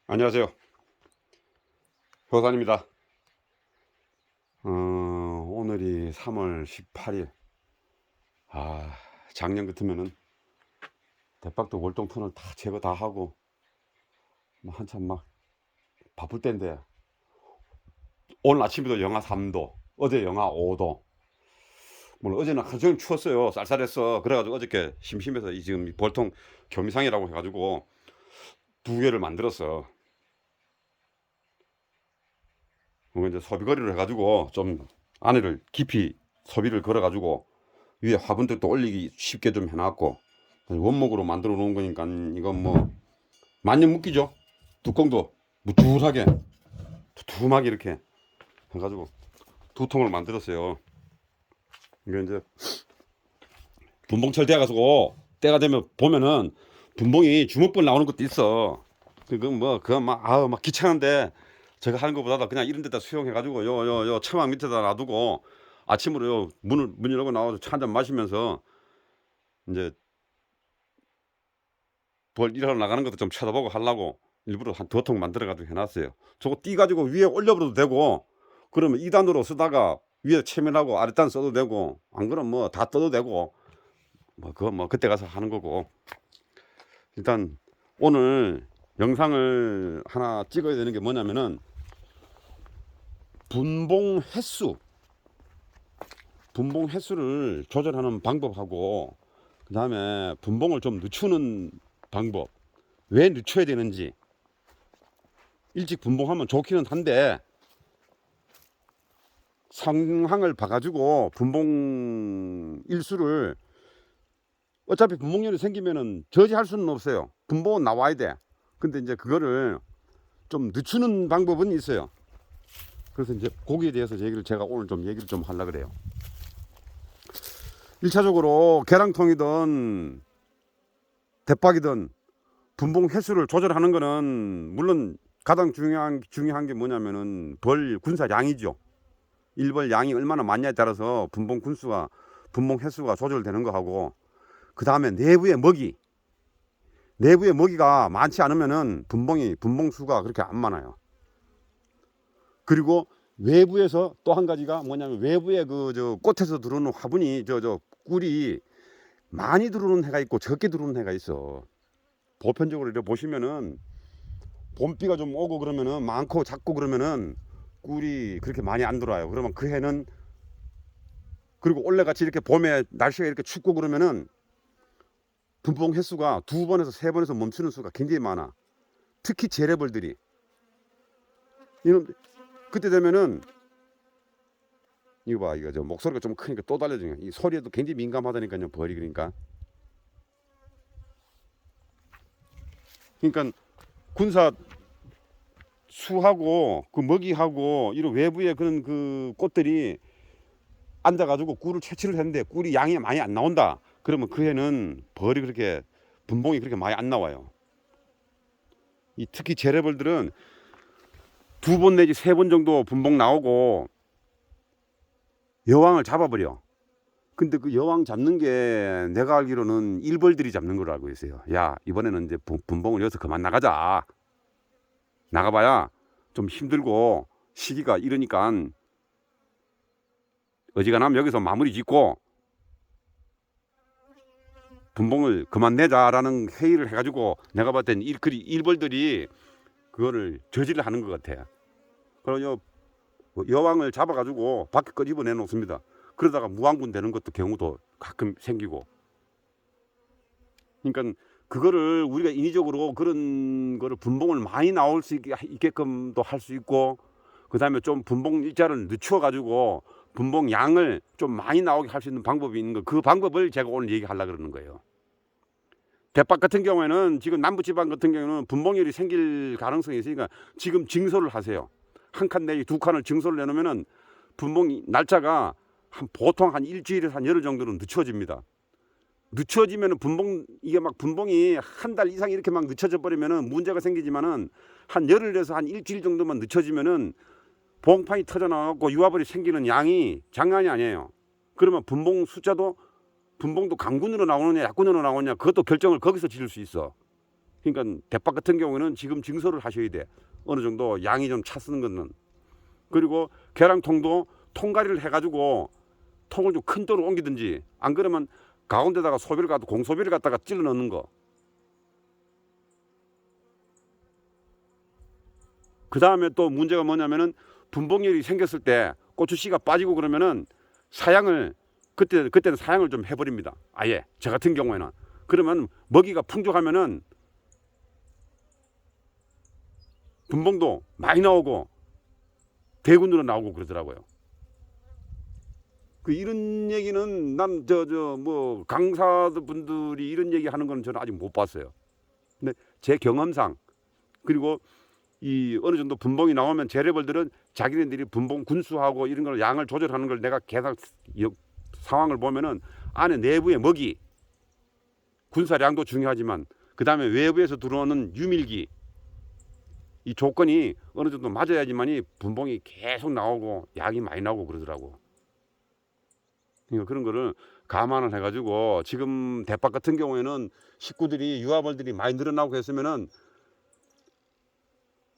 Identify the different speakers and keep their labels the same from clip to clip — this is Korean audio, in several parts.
Speaker 1: 안녕하세요. 효산입니다. 오늘이 3월 18일. 아, 작년 같으면은 대박도 월동 터널 다 제거 다 하고 뭐 한참 막 바쁠 때인데 오늘 아침에도 영하 3도, 어제 영하 5도. 물론 어제는 하루 종일 추웠어요. 쌀쌀했어. 그래가지고 어저께 심심해서 이 지금 볼통 겸이상이라고 해가지고 두 개를 만들었어. 그거 이제 소비거리를 해가지고 좀 안에를 깊이 소비를 걸어가지고 위에 화분들도 올리기 쉽게 좀 해놨고 원목으로 만들어 놓은 거니까 이건 뭐 만년 묶이죠. 뚜껑도 무줄하게 두툼하게 이렇게 해가지고 두 통을 만들었어요. 이게 이제 분봉철 돼가지고 때가 되면 보면은 분봉이 주먹벌 나오는 것도 있어. 그건 뭐 그건 막 아우 막 귀찮은데 제가 하는 것보다 그냥 이런 데다 수용해가지고 요 처막 밑에다 놔두고 아침으로 문 열고 나와서 차 한잔 마시면서 이제 벌 일하러 나가는 것도 좀 쳐다보고 하려고 일부러 한 두 통 만들어 가지고 해놨어요. 저거 띄 가지고 위에 올려버려도 되고 그러면 2단으로 쓰다가 위에 채면하고 아랫단 써도 되고 안 그러면 뭐 다 떠도 되고 뭐 그거 뭐 그때 가서 하는 거고. 일단 오늘 영상을 하나 찍어야 되는 게 뭐냐면은 분봉 횟수 분봉 횟수를 조절하는 방법하고 그 다음에 분봉을 좀 늦추는 방법, 왜 늦춰야 되는지. 일찍 분봉하면 좋기는 한데 상황을 봐가지고 분봉 일수를 어차피 분봉률이 생기면은 저지할 수는 없어요. 분봉은 나와야 돼. 근데 이제 그거를 좀 늦추는 방법은 있어요. 그래서 이제 거기에 대해서 제가 오늘 좀 얘기를 좀 하려고 그래요. 1차적으로 계량통이든 대박이든 분봉 횟수를 조절하는 거는 물론 가장 중요한 게 뭐냐면은 벌 군사량이죠. 일벌 양이 얼마나 많냐에 따라서 분봉 횟수가 조절되는 거 하고, 그 다음에 내부의 먹이가 많지 않으면은 분봉 수가 그렇게 안 많아요. 그리고 외부에서 또 한 가지가 뭐냐면 외부에 그 저 꽃에서 들어오는 화분이 저 꿀이 많이 들어오는 해가 있고 적게 들어오는 해가 있어. 보편적으로 이렇게 보시면은 봄비가 좀 오고 그러면은 많고 작고 그러면은 꿀이 그렇게 많이 안 들어와요. 그러면 그 해는, 그리고 올해같이 이렇게 봄에 날씨가 이렇게 춥고 그러면은 분봉 횟수가 2번에서 3번에서 멈추는 수가 굉장히 많아. 특히 재래벌들이 이놈 그때 되면은 이거 봐, 이거 저 목소리가 좀 크니까 또 달라지네. 이 소리에도 굉장히 민감하다니까요, 벌이. 그러니까 군사 수하고 그 먹이하고 이런 외부의 그런 그 꽃들이 앉아가지고 꿀을 채취를 했는데 꿀이 양이 많이 안 나온다. 그러면 그 해는 벌이 그렇게 분봉이 그렇게 많이 안 나와요. 이 특히 재래벌들은 2번 내지 3번 정도 분봉 나오고 여왕을 잡아버려. 근데 그 여왕 잡는 게 내가 알기로는 일벌들이 잡는 걸로 알고 있어요. 야, 이번에는 이제 분봉을 여기서 그만 나가자. 나가봐야 좀 힘들고 시기가 이러니까 어지간하면 여기서 마무리 짓고 분봉을 그만 내자라는 회의를 해가지고 내가 봤을 때는 일벌들이 그거를 저지를 하는 것 같아. 그래서 여왕을 잡아가지고 밖에 끄집어 내놓습니다. 그러다가 무왕군 되는 것도 경우도 가끔 생기고. 그러니까 그거를 우리가 인위적으로 그런 거를 분봉을 많이 나올 수 있게끔도 할 수 있고, 그 다음에 좀 분봉 일자를 늦춰가지고 분봉 양을 좀 많이 나오게 할 수 있는 방법이 있는 거. 그 방법을 제가 오늘 얘기하려고 그러는 거예요. 대박 같은 경우에는 지금 남부지방 같은 경우는 분봉열이 생길 가능성이 있으니까 지금 징소를 하세요. 한 칸 내지 2칸을 징소를 내놓으면은 분봉 날짜가 보통 한 일주일에서 한 열흘 정도는 늦춰집니다. 늦춰지면은 분봉이 한 달 이상 이렇게 막 늦춰져 버리면은 문제가 생기지만은 한 열흘에서 한 일주일 정도만 늦춰지면은 봉판이 터져 나가고 유화벌이 생기는 양이 장난이 아니에요. 그러면 분봉도 강군으로 나오느냐 약군으로 나오느냐 그것도 결정을 거기서 지을 수 있어. 그러니까 대박 같은 경우에는 지금 증설을 하셔야 돼. 어느 정도 양이 좀 차 쓰는 거는. 그리고 계량통도 통가리를 해가지고 통을 좀 큰 돈으로 옮기든지, 안 그러면 가운데다가 소비를 갖다 공소비를 갖다가 찔러 넣는 거. 그 다음에 또 문제가 뭐냐면은 분봉열이 생겼을 때 고추씨가 빠지고 그러면은 사양을 그때는 사양을 좀 해버립니다. 아예 저 같은 경우에는. 그러면 먹이가 풍족하면은 분봉도 많이 나오고 대군으로 나오고 그러더라고요. 그 이런 얘기는 난 뭐 강사분들이 이런 얘기 하는 건 저는 아직 못 봤어요. 근데 제 경험상, 그리고 이 어느 정도 분봉이 나오면 재래벌들은 자기네들이 분봉 군수하고 이런 걸 양을 조절하는 걸 내가 계산 상황을 보면은 안에 내부의 먹이, 군사량도 중요하지만 그 다음에 외부에서 들어오는 유밀기, 이 조건이 어느 정도 맞아야지만이 분봉이 계속 나오고 양이 많이 나오고 그러더라고. 그러니까 그런 거를 감안을 해가지고 지금 대박 같은 경우에는 식구들이 유아벌들이 많이 늘어나고 했으면은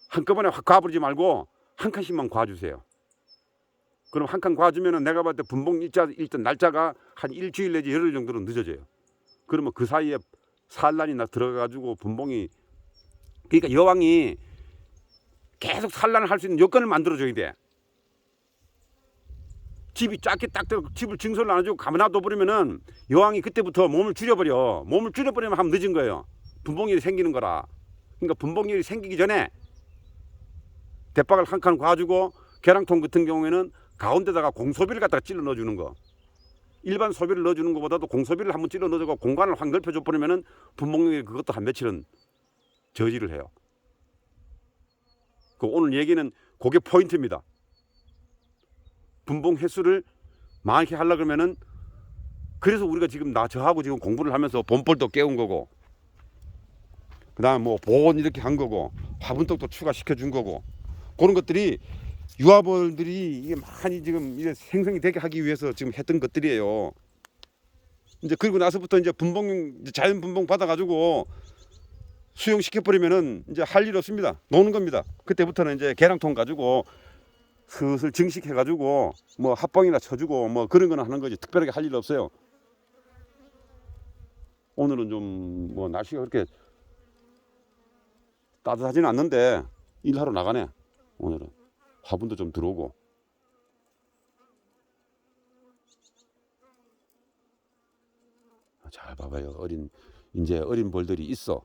Speaker 1: 한꺼번에 확 과부르지 말고 한 칸씩만 과주세요. 그럼 한 칸 과주면은 내가 봤을 때 분봉 일단 날짜가 한 일주일 내지 열흘 정도는 늦어져요. 그러면 그 사이에 산란이 들어가가지고 분봉이, 그러니까 여왕이 계속 산란을 할 수 있는 여건을 만들어줘야 돼. 집이 작게 딱 집을 증설을 안 해주고 가만 놔둬버리면은 여왕이 그때부터 몸을 줄여버려. 몸을 줄여버리면 하면 늦은 거예요. 분봉열이 생기는 거라. 그러니까 분봉열이 생기기 전에 대박을 한 칸 과주고, 계량통 같은 경우에는 가운데다가 공소비를 갖다가 찔러 넣어주는 거. 일반 소비를 넣어주는 것보다도 공소비를 한번 찔러 넣어주고 공간을 확 넓혀줘 버리면은 분봉열이 그것도 한 며칠은 저지를 해요. 그 오늘 얘기는 그게 포인트입니다. 분봉 횟수를 많게 하려고 그러면은, 그래서 우리가 지금 저하고 지금 공부를 하면서 본벌도 깨운 거고, 그 다음에 뭐 보온 이렇게 한 거고, 화분떡도 추가시켜 준 거고, 그런 것들이 유아벌들이 이게 많이 지금 이제 생성이 되게 하기 위해서 지금 했던 것들이에요. 이제 그리고 나서부터 이제 분봉, 자연 분봉 받아가지고 수용시켜 버리면은 이제 할 일 없습니다. 노는 겁니다. 그때부터는 이제 계량통 가지고 슬슬 증식해 가지고 뭐 합봉이나 쳐주고 뭐 그런 거는 하는 거지, 특별하게 할 일 없어요. 오늘은 좀 뭐 날씨가 그렇게 따뜻하지는 않는데 일하러 나가네. 오늘은 화분도 좀 들어오고. 잘 봐봐요. 이제 어린 벌들이 있어.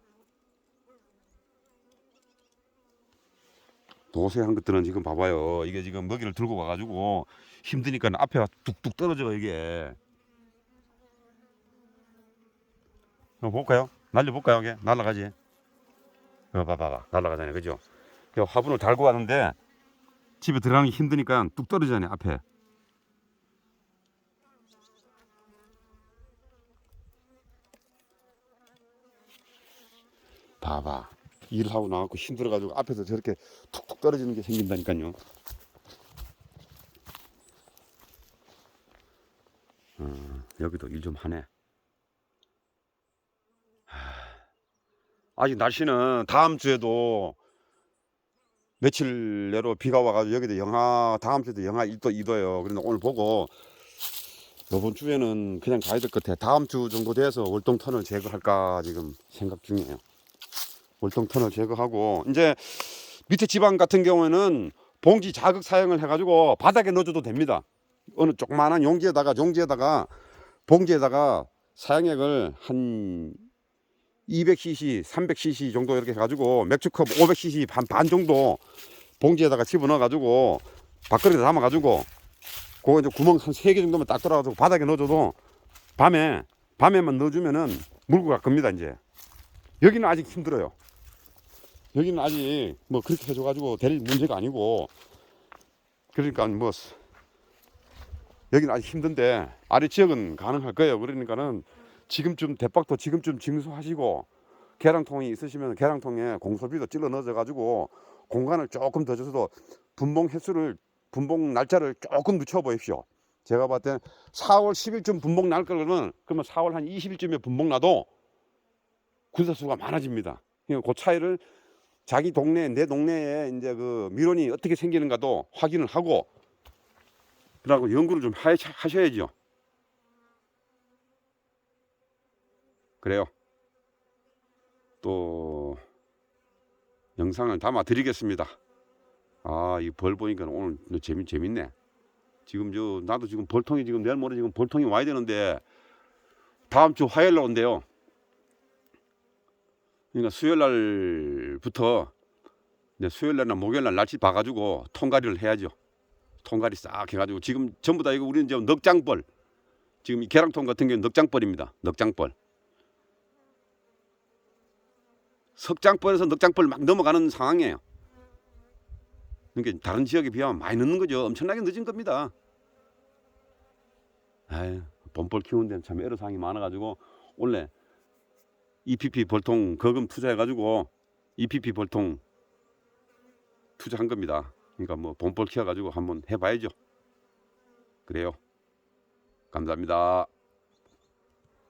Speaker 1: 노쇠한 것들은 지금 봐봐요. 이게 지금 먹이를 들고 와가지고 힘드니까 앞에 뚝뚝 떨어져 이게. 볼까요? 날려볼까요? 이게 날아가지. 봐봐, 날아가잖아요, 그죠? 화분을 달고 왔는데 집에 들어가기 힘드니까 뚝 떨어지잖아요, 앞에. 봐봐, 일하고 나와갖고 힘들어가지고 앞에서 저렇게 툭툭 떨어지는 게 생긴다니까요. 여기도 일 좀 하네. 아직 날씨는 다음 주에도 며칠 내로 비가 와가지고 여기도 다음 주에도 영하 1도 2도예요. 그런데 오늘 보고 이번 주에는 그냥 가야 될 것 같아. 다음 주 정도 돼서 월동턴을 제거할까 지금 생각 중이에요. 월동턴을 제거하고, 이제 밑에 지방 같은 경우에는 봉지 자극 사용을 해가지고 바닥에 넣어줘도 됩니다. 어느 조그만한 용지에다가 봉지에다가 사용액을 한 200cc, 300cc 정도 이렇게 해가지고 맥주컵 500cc 반 정도 봉지에다가 집어넣어가지고 밥그릇에 담아가지고 그거 이제 구멍 한 3개 정도만 딱 뚫어가지고 바닥에 넣어줘도 밤에만 넣어주면은 물고 갈 겁니다. 이제 여기는 아직 힘들어요. 여기는 아직 뭐 그렇게 해줘가지고 될 문제가 아니고, 그러니까 뭐 여기는 아직 힘든데 아래 지역은 가능할 거예요. 그러니까는 지금쯤 대박도 지금쯤 징수하시고, 계량통이 있으시면 계량통에 공소비도 찔러 넣어져 가지고 공간을 조금 더 줘서도 분봉 날짜를 조금 늦춰 보십시오. 제가 봤을 때 4월 10일쯤 분봉 날 거는, 그러면 4월 한 20일쯤에 분봉 나도 군사 수가 많아집니다. 그러니까 그 차이를 자기 동네, 내 동네에 이제 그 미론이 어떻게 생기는가도 확인을 하고 그러고 연구를 좀 하셔야죠. 그래요. 또 영상을 담아 드리겠습니다. 아, 이 벌 보니까 오늘 재밌네. 지금 나도 지금 벌통이 지금 내일 모레 지금 벌통이 와야 되는데 다음 주 화요일 날 온대요. 그러니까 수요일 날부터 수요일 날이나 목요일 날 날씨 봐가지고 통가리를 해야죠. 통가리 싹 해가지고 지금 전부 다 이거 우리는 지금 넉장벌, 지금 이 계량통 같은 경우는 넉장벌입니다. 넉장벌. 석장벌에서 넉장벌 막 넘어가는 상황이에요. 그러니까 다른 지역에 비하면 많이 늦는 거죠. 엄청나게 늦은 겁니다. 아유, 봄벌 키우는 데는 참 애로사항이 많아가지고 원래 EPP 벌통 거금 투자해가지고 EPP 벌통 투자한 겁니다. 그러니까 뭐 봄벌 키워가지고 한번 해봐야죠. 그래요. 감사합니다.